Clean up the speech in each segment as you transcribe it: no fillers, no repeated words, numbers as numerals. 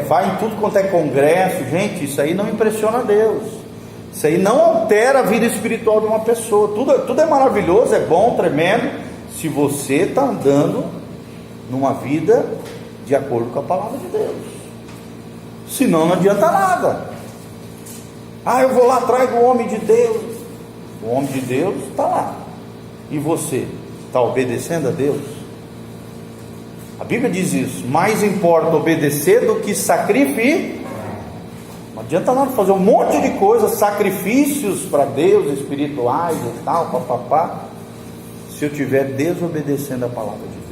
vai em tudo quanto é congresso. Gente, isso aí não impressiona Deus. Isso aí não altera a vida espiritual de uma pessoa. Tudo é maravilhoso, é bom, tremendo, se você está andando numa vida de acordo com a palavra de Deus. Senão não adianta nada. Eu vou lá atrás do homem de Deus. O homem de Deus está lá. E você está obedecendo a Deus? A Bíblia diz isso: mais importa obedecer do que sacrificar. Não adianta nada fazer um monte de coisas, sacrifícios para Deus, espirituais e tal, papapá, se eu estiver desobedecendo a palavra de Deus.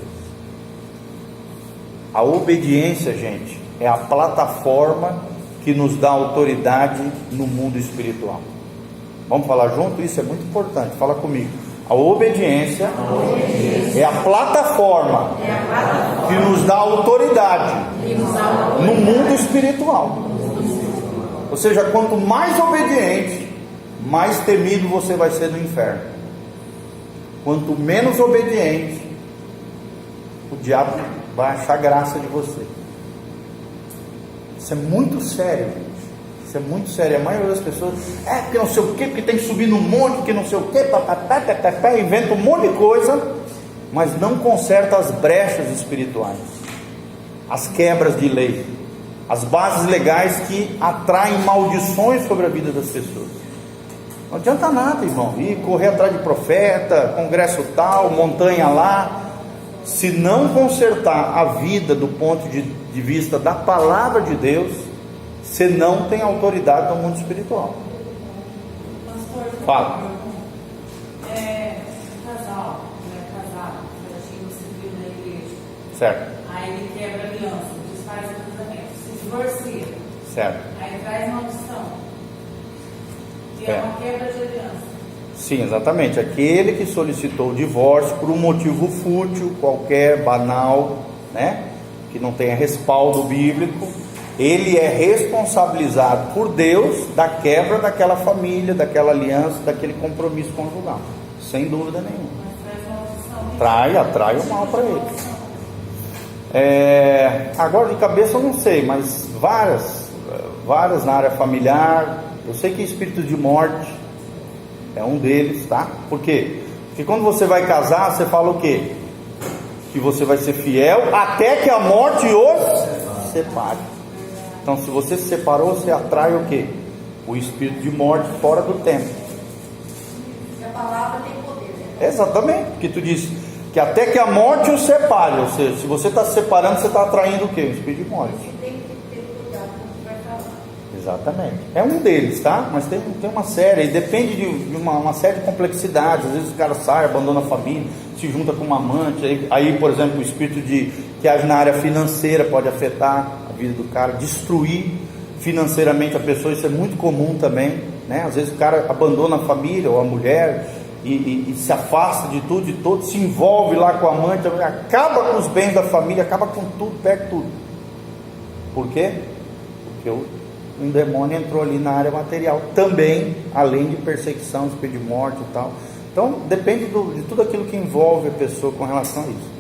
A obediência, gente, é a plataforma que nos dá autoridade no mundo espiritual. Vamos falar junto? Isso é muito importante. Fala comigo. A obediência é a plataforma que nos dá autoridade no mundo espiritual. Ou seja, quanto mais obediente, mais temido você vai ser no inferno. Quanto menos obediente, o diabo vai achar graça de você. Isso é muito sério, gente. Isso é muito sério. A maioria das pessoas, porque não sei o que, porque tem que subir no monte, que não sei o que, inventa um monte de coisa, mas não conserta as brechas espirituais, as quebras de lei, as bases legais que atraem maldições sobre a vida das pessoas. Não adianta nada, irmão, ir correr atrás de profeta, congresso tal, montanha lá, se não consertar a vida do ponto de vista da palavra de Deus, você não tem autoridade no mundo espiritual. Pastor, fala. Casado, certinho, civil na igreja. Certo. Aí ele quebra a aliança, desfaz o casamento, se divorcia. Certo. Aí traz maldição. E é uma quebra de aliança. Sim, exatamente. Aquele que solicitou o divórcio por um motivo fútil, qualquer, banal, né? Que não tenha respaldo bíblico, ele é responsabilizado por Deus da quebra daquela família, daquela aliança, daquele compromisso conjugal, sem dúvida nenhuma. Atrai o mal para ele. Agora de cabeça eu não sei, mas várias na área familiar. Eu sei que espírito de morte é um deles, tá? Por quê? Porque quando você vai casar, você fala o quê? Que você vai ser fiel até que a morte os separe. Então, se você se separou, você atrai o quê? O espírito de morte fora do tempo. A palavra tem poder, né? Exatamente, porque tu disse que até que a morte os separe. Ou seja, se você está se separando, você está atraindo o quê? O espírito de morte. Você tem que ter cuidado com o que vai falar. Exatamente. É um deles, tá? Mas tem uma série, e depende de uma série de complexidades. Às vezes o cara sai, abandona a família, se junta com uma amante. Aí, por exemplo, o espírito que age na área financeira pode afetar a vida do cara, destruir financeiramente a pessoa. Isso é muito comum também, né? Às vezes o cara abandona a família ou a mulher e se afasta de tudo e todo, se envolve lá com a amante, acaba com os bens da família, acaba com tudo, perde tudo. Por quê? Porque um demônio entrou ali na área material também, além de perseguição, espírito de morte e tal. Então depende de tudo aquilo que envolve a pessoa com relação a isso.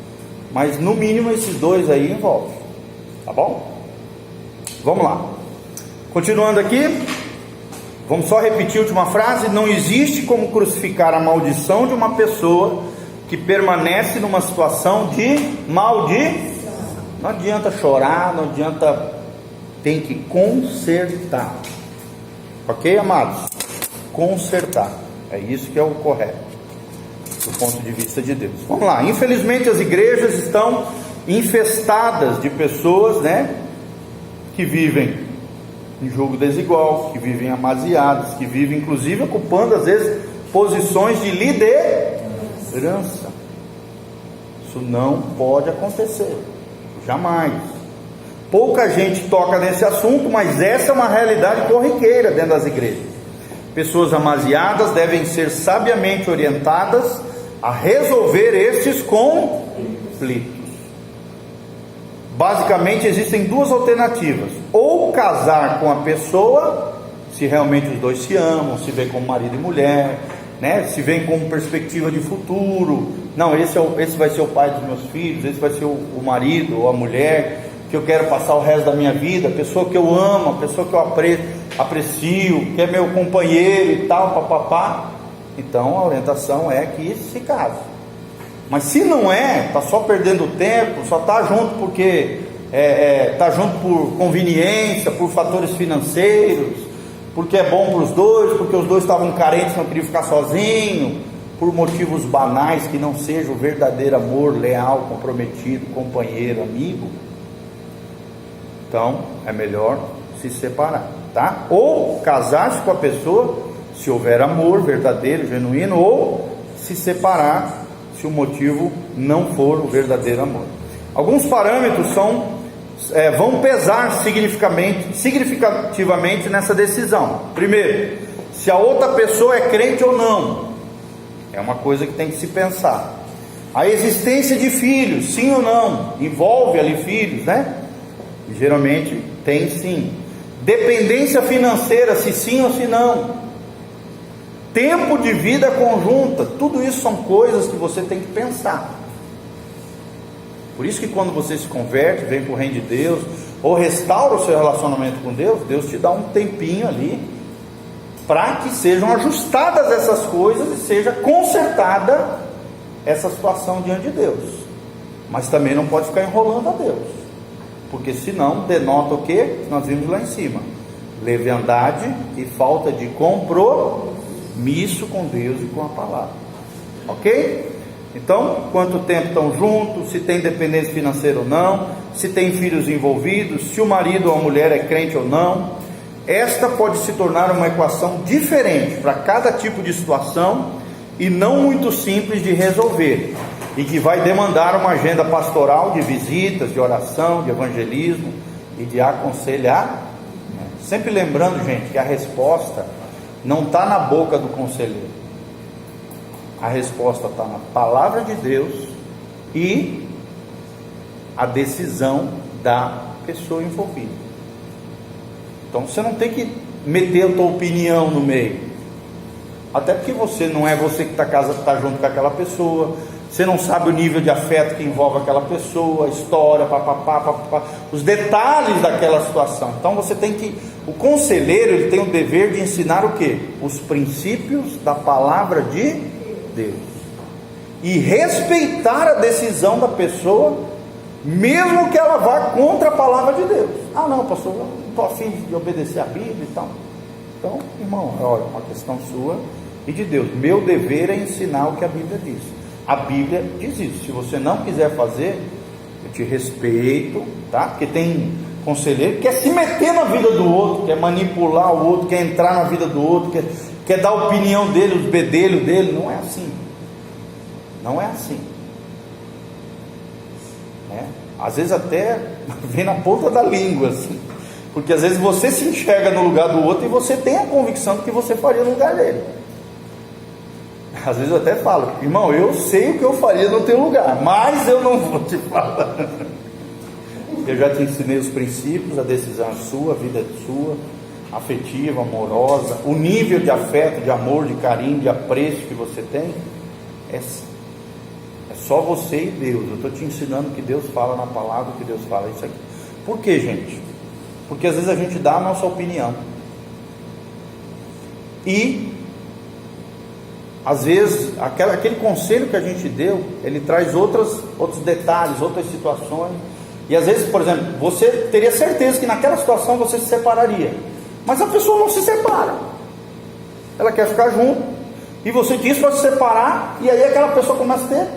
Mas no mínimo esses dois aí envolvem. Tá bom? Vamos lá. Continuando aqui, vamos só repetir a última frase. Não existe como crucificar a maldição de uma pessoa que permanece numa situação de maldição. Não adianta chorar, não adianta, tem que consertar. Ok, amados? Consertar. É isso que é o correto, do ponto de vista de Deus. Vamos lá. Infelizmente as igrejas estão infestadas de pessoas, né, que vivem em jogo desigual, que vivem amaziadas, que vivem inclusive ocupando às vezes posições de liderança. Isso não pode acontecer, jamais. Pouca gente toca nesse assunto, mas essa é uma realidade corriqueira dentro das igrejas. Pessoas amaziadas devem ser sabiamente orientadas a resolver estes conflitos. Basicamente existem duas alternativas: ou casar com a pessoa, se realmente os dois se amam, se vê como marido e mulher, né? Se vê com perspectiva de futuro. Não, esse vai ser o pai dos meus filhos, esse vai ser o marido ou a mulher que eu quero passar o resto da minha vida, a pessoa que eu amo, a pessoa que eu aprecio, que é meu companheiro e tal, papapá, então a orientação é que se case. Mas se não é, está só perdendo tempo, só está junto porque está junto por conveniência, por fatores financeiros, porque é bom para os dois, porque os dois estavam carentes, não queriam ficar sozinhos, por motivos banais que não seja o verdadeiro amor, leal, comprometido, companheiro, amigo, então é melhor se separar, tá? Ou casar-se com a pessoa, se houver amor verdadeiro, genuíno, ou se separar se o motivo não for o verdadeiro amor. Alguns parâmetros vão pesar significativamente nessa decisão. Primeiro, se a outra pessoa é crente ou não, é uma coisa que tem que se pensar. A existência de filhos, sim ou não, envolve ali filhos, né? Geralmente tem sim. Dependência financeira, se sim ou se não. Tempo de vida conjunta, tudo isso são coisas que você tem que pensar. Por isso que quando você se converte, vem para o reino de Deus, ou restaura o seu relacionamento com Deus, Deus te dá um tempinho ali, para que sejam ajustadas essas coisas e seja consertada essa situação diante de Deus. Mas também não pode ficar enrolando a Deus, porque senão denota o que nós vimos lá em cima: leviandade e falta de compromisso com Deus e com a palavra. Ok? Então, quanto tempo estão juntos, se tem dependência financeira ou não, se tem filhos envolvidos, se o marido ou a mulher é crente ou não. Esta pode se tornar uma equação diferente para cada tipo de situação e não muito simples de resolver, e que vai demandar uma agenda pastoral de visitas, de oração, de evangelismo e de aconselhar. Sempre lembrando, gente, que a resposta não está na boca do conselheiro, a resposta está na palavra de Deus e a decisão da pessoa envolvida. Então você não tem que meter a tua opinião no meio, até porque você não é você que está junto com aquela pessoa, você não sabe o nível de afeto que envolve aquela pessoa, a história, papapá, os detalhes daquela situação. Então você tem que, o conselheiro, ele tem o dever de ensinar o quê? Os princípios da palavra de Deus, e respeitar a decisão da pessoa, mesmo que ela vá contra a palavra de Deus. Ah não, pastor, eu não estou afim de obedecer a Bíblia e tal. Então, irmão, olha, uma questão sua e de Deus. Meu dever é ensinar o que a Bíblia diz. A Bíblia diz isso. Se você não quiser fazer, eu te respeito, tá? Porque tem conselheiro que quer se meter na vida do outro, quer manipular o outro, quer entrar na vida do outro, quer dar a opinião dele, os bedelhos dele. Não é assim. Não é assim. Às vezes até vem na ponta da língua, assim, porque às vezes você se enxerga no lugar do outro e você tem a convicção de que você faria no lugar dele. Às vezes eu até falo: irmão, eu sei o que eu faria no teu lugar, mas eu não vou te falar. Eu já te ensinei os princípios, a decisão é sua, a vida é sua, afetiva, amorosa, o nível de afeto, de amor, de carinho, de apreço que você tem é só você e Deus. Eu estou te ensinando o que Deus fala na palavra, o que Deus fala isso aqui. Por quê, gente? Porque às vezes a gente dá a nossa opinião e às vezes aquele conselho que a gente deu, ele traz outros detalhes, outras situações. E às vezes, por exemplo, você teria certeza que naquela situação você se separaria, mas a pessoa não se separa, ela quer ficar junto, e você diz para se separar, e aí aquela pessoa começa a ter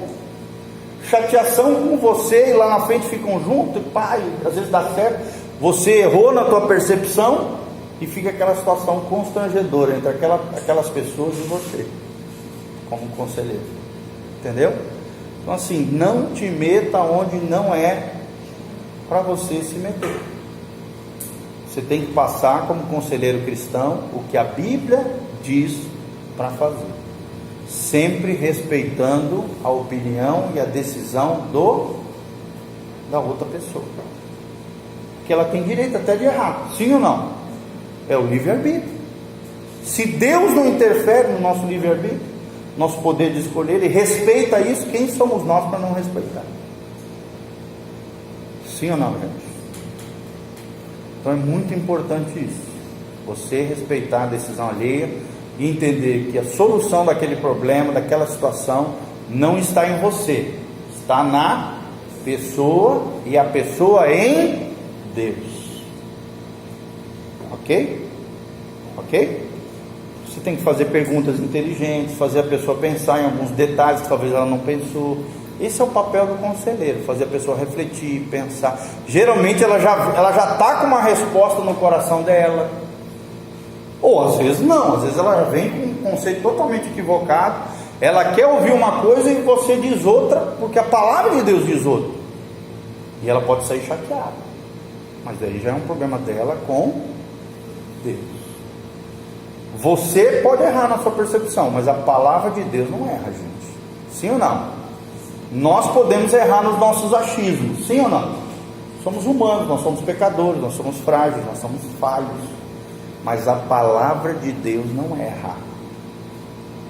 chateação com você, e lá na frente ficam juntos, e pai, às vezes dá certo, você errou na tua percepção, e fica aquela situação constrangedora entre aquelas pessoas e você, como conselheiro, entendeu? Então assim, não te meta onde não é para você se meter. Você tem que passar como conselheiro cristão o que a Bíblia diz para fazer, sempre respeitando a opinião e a decisão da outra pessoa, que ela tem direito até de errar, sim ou não? É o livre-arbítrio. Se Deus não interfere no nosso livre-arbítrio, nosso poder de escolher, Ele respeita isso, quem somos nós para não respeitar? Sim ou não, gente? Então é muito importante isso, você respeitar a decisão alheia e entender que a solução daquele problema, daquela situação, não está em você, está na pessoa e a pessoa em Deus. Ok? Ok? Você tem que fazer perguntas inteligentes, fazer a pessoa pensar em alguns detalhes que talvez ela não pensou. Esse é o papel do conselheiro, fazer a pessoa refletir, pensar. Geralmente ela já está com uma resposta no coração dela, ou às vezes não, às vezes ela já vem com um conceito totalmente equivocado. Ela quer ouvir uma coisa e você diz outra, porque a palavra de Deus diz outra, e ela pode sair chateada, mas aí já é um problema dela com Deus. Você pode errar na sua percepção, mas a palavra de Deus não erra, gente. Sim ou não? Nós podemos errar nos nossos achismos, sim ou não? Somos humanos, nós somos pecadores, nós somos frágeis, nós somos falhos, mas a palavra de Deus não erra,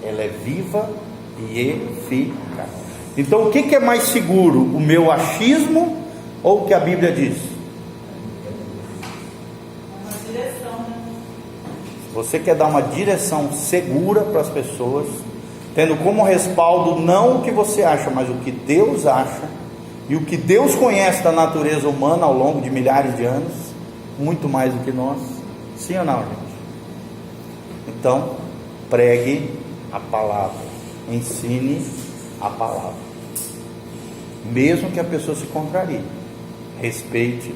ela é viva e eficaz. Então o que é mais seguro, o meu achismo ou o que a Bíblia diz? Uma direção, né? Você quer dar uma direção segura para as pessoas, tendo como respaldo não o que você acha, mas o que Deus acha, e o que Deus conhece da natureza humana ao longo de milhares de anos, muito mais do que nós. Sim ou não, gente? Então, pregue a palavra, ensine a palavra, mesmo que a pessoa se contrarie, respeite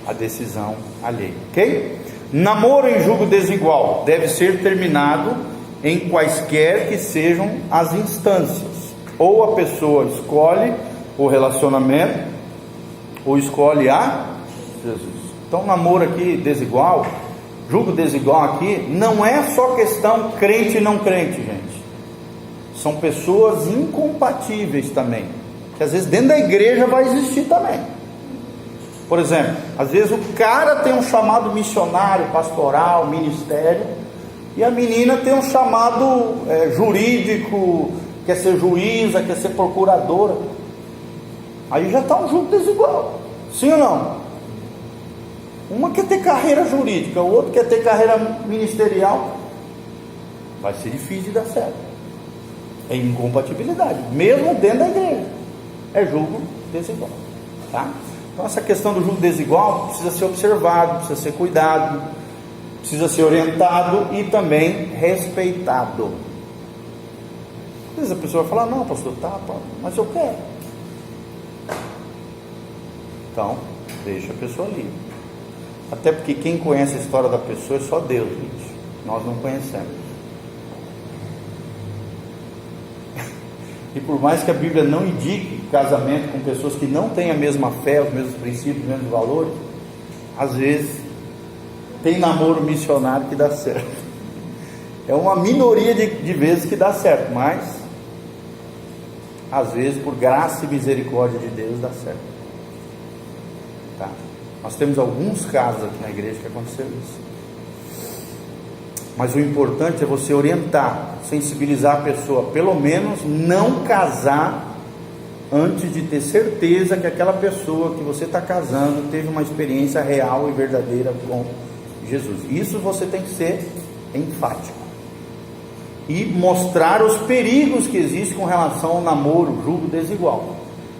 a decisão alheia, ok? Namoro em julgo desigual deve ser terminado em quaisquer que sejam as instâncias. Ou a pessoa escolhe o relacionamento, ou escolhe a Jesus. Então, namoro aqui desigual, julgo desigual aqui, não é só questão crente e não crente, gente. São pessoas incompatíveis também, que às vezes dentro da igreja vai existir também. Por exemplo, às vezes o cara tem um chamado missionário, pastoral, ministério, e a menina tem um chamado jurídico, quer ser juíza, quer ser procuradora. Aí já está um julgo desigual, sim ou não? Uma quer ter carreira jurídica, o outro quer ter carreira ministerial. Vai ser difícil de dar certo. É incompatibilidade, mesmo dentro da igreja. É julgo desigual, tá? Então essa questão do julgo desigual precisa ser observado, precisa ser cuidado, precisa ser orientado e também respeitado. Às vezes a pessoa vai falar, não pastor, tá, mas eu quero. Então, deixa a pessoa livre. Até porque quem conhece a história da pessoa é só Deus, gente. Nós não conhecemos. E por mais que a Bíblia não indique casamento com pessoas que não têm a mesma fé, os mesmos princípios, os mesmos valores, às vezes tem namoro missionário que dá certo. É uma minoria de vezes que dá certo, mas às vezes por graça e misericórdia de Deus dá certo, tá? Nós temos alguns casos aqui na igreja que aconteceu isso. Mas o importante é você orientar, sensibilizar a pessoa, pelo menos não casar antes de ter certeza que aquela pessoa que você está casando teve uma experiência real e verdadeira com Jesus. Isso você tem que ser enfático e mostrar os perigos que existem com relação ao namoro, julgo desigual.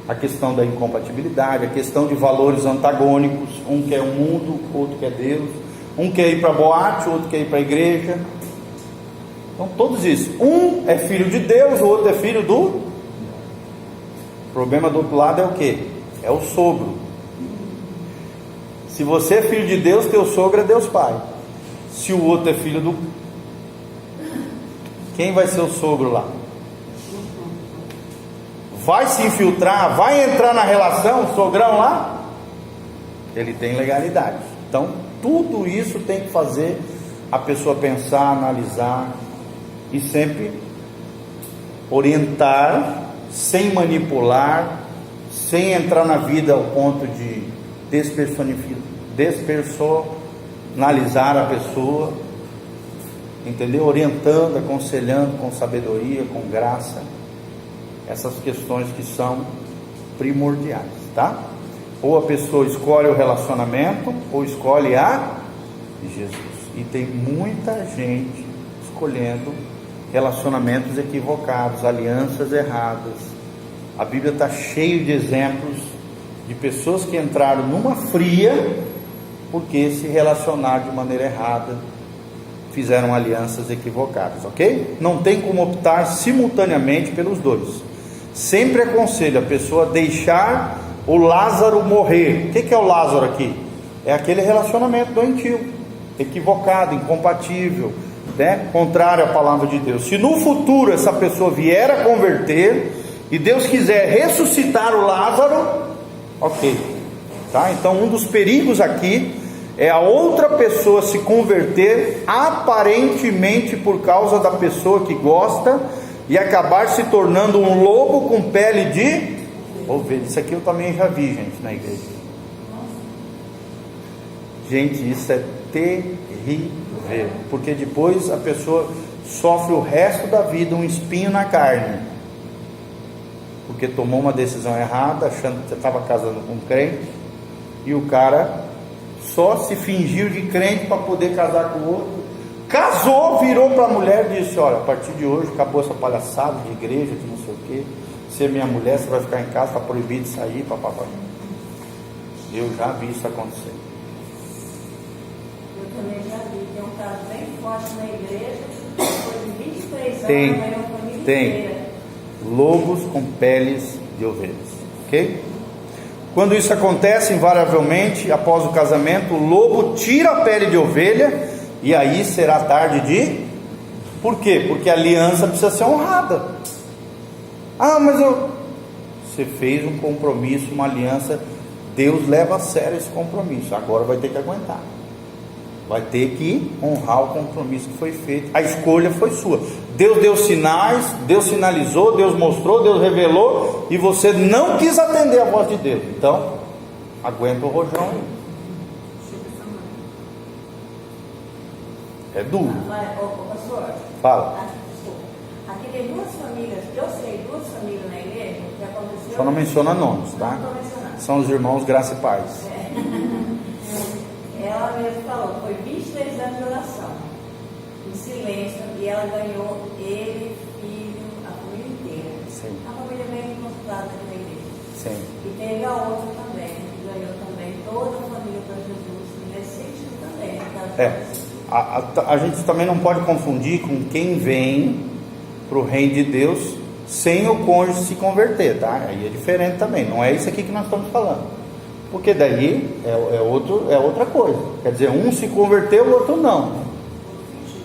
A questão da incompatibilidade, a questão de valores antagônicos, um quer o mundo, outro quer Deus, um quer ir para a boate, outro quer ir para a igreja. Então todos isso, um é filho de Deus, o outro é filho do... O problema do outro lado é o quê? É o sogro. Se você é filho de Deus, teu sogro é Deus Pai. Se o outro é filho do... Quem vai ser o sogro lá? Vai se infiltrar, vai entrar na relação, o sogrão lá? Ele tem legalidade. Então tudo isso tem que fazer a pessoa pensar, analisar e sempre orientar, sem manipular, sem entrar na vida ao ponto de despersonalizar a pessoa, entendeu? Orientando, aconselhando com sabedoria, com graça, essas questões que são primordiais, tá? Ou a pessoa escolhe o relacionamento, ou escolhe a Jesus. E tem muita gente escolhendo relacionamentos equivocados, alianças erradas. A Bíblia está cheia de exemplos de pessoas que entraram numa fria porque se relacionaram de maneira errada, fizeram alianças equivocadas, ok? Não tem como optar simultaneamente pelos dois. Sempre aconselho a pessoa deixar o Lázaro morrer. O que é o Lázaro aqui? É aquele relacionamento doentio, equivocado, incompatível, né? Contrário à palavra de Deus. Se no futuro essa pessoa vier a converter e Deus quiser ressuscitar o Lázaro, ok, tá? Então um dos perigos aqui é a outra pessoa se converter aparentemente por causa da pessoa que gosta e acabar se tornando um lobo com pele de ovelha. Isso aqui eu também já vi, gente, na igreja. Gente, isso é terrível, porque depois a pessoa sofre o resto da vida um espinho na carne, porque tomou uma decisão errada, achando que você estava casando com um crente, e o cara só se fingiu de crente para poder casar com o outro. Casou, virou para a mulher e disse: olha, a partir de hoje acabou essa palhaçada de igreja, de não sei o que. Você é minha mulher, você vai ficar em casa, está proibido de sair, papapá. Eu já vi isso acontecer. Eu também já vi, tem um caso bem forte na igreja, depois de 23 anos, Tem, ganhou a família tem. inteira. Lobos com peles de ovelhas, ok? Quando isso acontece, invariavelmente, após o casamento, o lobo tira a pele de ovelha, e aí será tarde de... Por quê? Porque a aliança precisa ser honrada. Ah, mas você fez um compromisso, uma aliança, Deus leva a sério esse compromisso, agora vai ter que aguentar. Vai ter que honrar o compromisso que foi feito. A escolha foi sua. Deus deu sinais, Deus sinalizou, Deus mostrou, Deus revelou, e você não quis atender a voz de Deus. Então, aguenta o rojão aí. É duro. Pastor, Fala. desculpa. Aqui tem duas famílias, eu sei, duas famílias na igreja que aconteceu. Só não menciona nomes, tá? Não estou mencionando. São os irmãos Graça e Paz. Ela mesmo falou, foi 23 anos de oração, em silêncio, e ela ganhou ele, filho, a família inteira. Sim. A família bem consultada aqui na igreja. Sim. E teve a outra também, que ganhou também toda a família para Jesus, nesse sentido também. A gente também não pode confundir com quem vem para o reino de Deus sem o cônjuge se converter, tá? Aí é diferente também, não é isso aqui que nós estamos falando. Porque daí é outra coisa. Quer dizer, um se converteu, o outro não.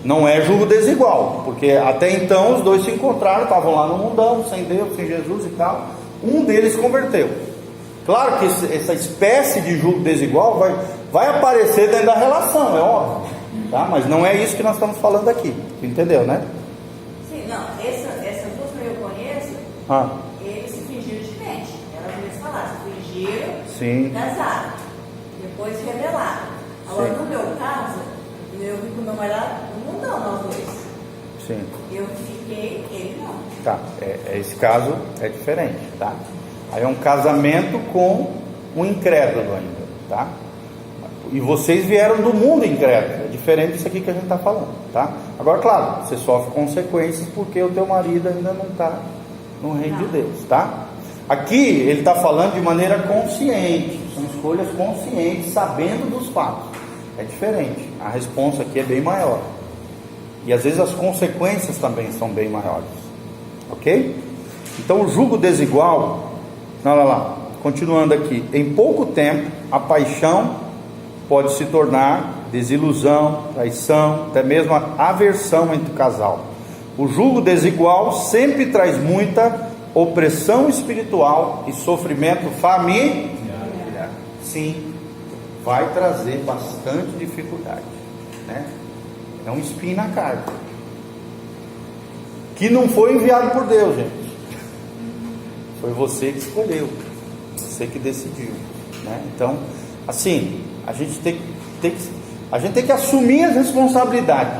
Não é julgo desigual, porque até então os dois se encontraram, estavam lá no mundão, sem Deus, sem Jesus e tal. Um deles se converteu. Claro que essa espécie de julgo desigual vai aparecer dentro da relação, é óbvio, tá? Mas não é isso que nós estamos falando aqui. Entendeu, né? Sim, não, essas duas que eu conheço, eles se fingiram de crente. Elas mesmas falaram, se fingiram. Sim. Casaram, depois se revelaram. Agora, Sim. no meu caso, eu vi com o meu marido, não dão nós dois. Sim. Eu fiquei, ele não. Tá, esse caso é diferente, tá? Aí é um casamento com um incrédulo ainda, tá? E vocês vieram do mundo incrédulo, é diferente disso aqui que a gente está falando, tá? Agora, claro, você sofre consequências porque o teu marido ainda não está no reino de Deus, tá? Aqui ele está falando de maneira consciente, são escolhas conscientes, sabendo dos fatos. É diferente, a resposta aqui é bem maior. E às vezes as consequências também são bem maiores. Ok? Então o julgo desigual, olha lá, continuando aqui, em pouco tempo a paixão pode se tornar desilusão, traição, até mesmo a aversão entre o casal. O julgo desigual sempre traz muita opressão espiritual e sofrimento familiar. Sim, vai trazer bastante dificuldade, né? É um espinho na carne que não foi enviado por Deus, gente. Foi você que escolheu, você que decidiu, né? Então, assim, a gente tem que assumir as responsabilidades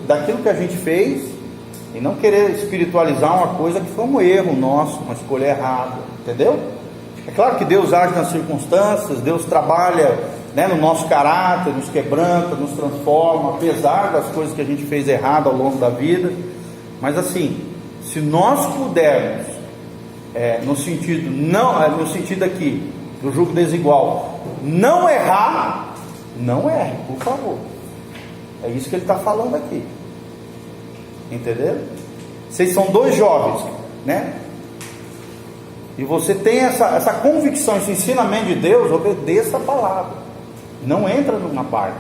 daquilo que a gente fez e não querer espiritualizar uma coisa que foi um erro nosso, uma escolha errada, entendeu? É claro que Deus age nas circunstâncias, Deus trabalha, né, no nosso caráter, nos quebranta, nos transforma, apesar das coisas que a gente fez errado ao longo da vida. Mas assim, se nós pudermos, no sentido aqui do jugo desigual, não errar, não erre, por favor. É isso que ele está falando aqui. Entenderam? Vocês são dois jovens, né? E você tem essa convicção, esse ensinamento de Deus, obedeça a palavra. Não entra numa barca,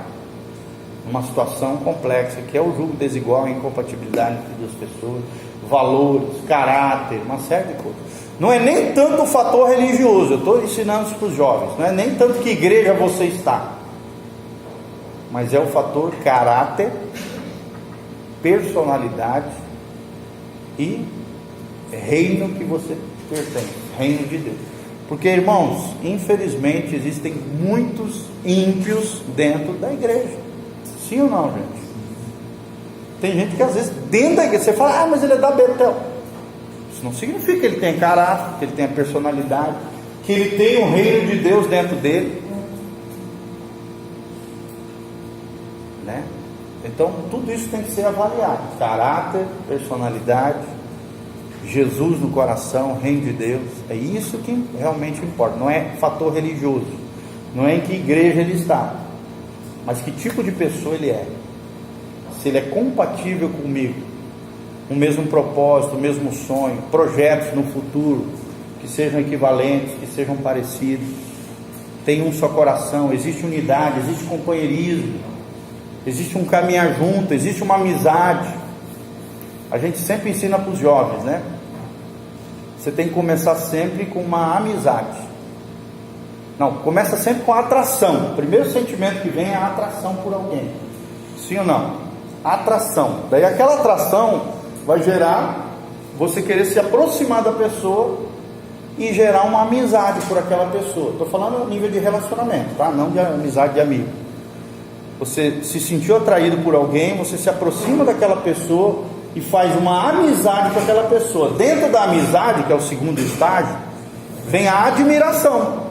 numa situação complexa, que é o jugo desigual, a incompatibilidade entre duas pessoas, valores, caráter, uma série de coisas. Não é nem tanto o fator religioso, eu estou ensinando isso para os jovens, não é nem tanto que igreja você está, mas é o fator caráter, personalidade e reino que você pertence, reino de Deus. Porque, irmãos, infelizmente existem muitos ímpios dentro da igreja. Sim ou não, gente? Tem gente que às vezes dentro da igreja você fala, mas ele é da Betel. Isso não significa que ele tem caráter, que ele tem a personalidade, que ele tem o reino de Deus dentro dele, né? Então tudo isso tem que ser avaliado: caráter, personalidade, Jesus no coração, reino de Deus. É isso que realmente importa. Não é fator religioso, não é em que igreja ele está, mas que tipo de pessoa ele é. Se ele é compatível comigo, o mesmo propósito, o mesmo sonho, projetos no futuro que sejam equivalentes, que sejam parecidos, tem um só coração, existe unidade, existe companheirismo, existe um caminhar junto, existe uma amizade. A gente sempre ensina para os jovens, né? Você tem que começar sempre com uma amizade. Não, começa sempre com a atração. O primeiro sentimento que vem é a atração por alguém. Sim ou não? Atração. Daí aquela atração vai gerar você querer se aproximar da pessoa e gerar uma amizade por aquela pessoa. Estou falando a nível de relacionamento, tá? Não de amizade de amigo. Você se sentiu atraído por alguém, você se aproxima daquela pessoa e faz uma amizade com aquela pessoa. Dentro da amizade, que é o segundo estágio, vem a admiração.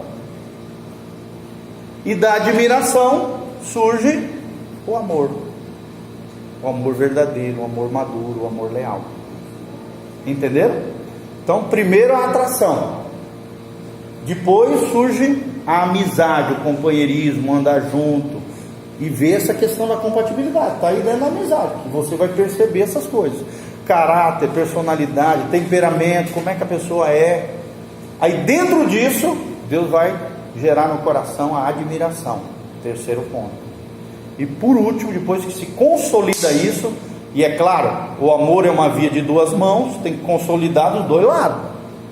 E da admiração surge o amor. O amor verdadeiro, o amor maduro, o amor leal. Entenderam? Então, primeiro a atração. Depois surge a amizade, o companheirismo, andar junto. E ver essa questão da compatibilidade. Está aí dentro da amizade, que você vai perceber essas coisas. Caráter, personalidade, temperamento, como é que a pessoa é. Aí dentro disso, Deus vai gerar no coração a admiração. Terceiro ponto. E por último, depois que se consolida isso, e é claro, o amor é uma via de duas mãos, tem que consolidar dos dois lados.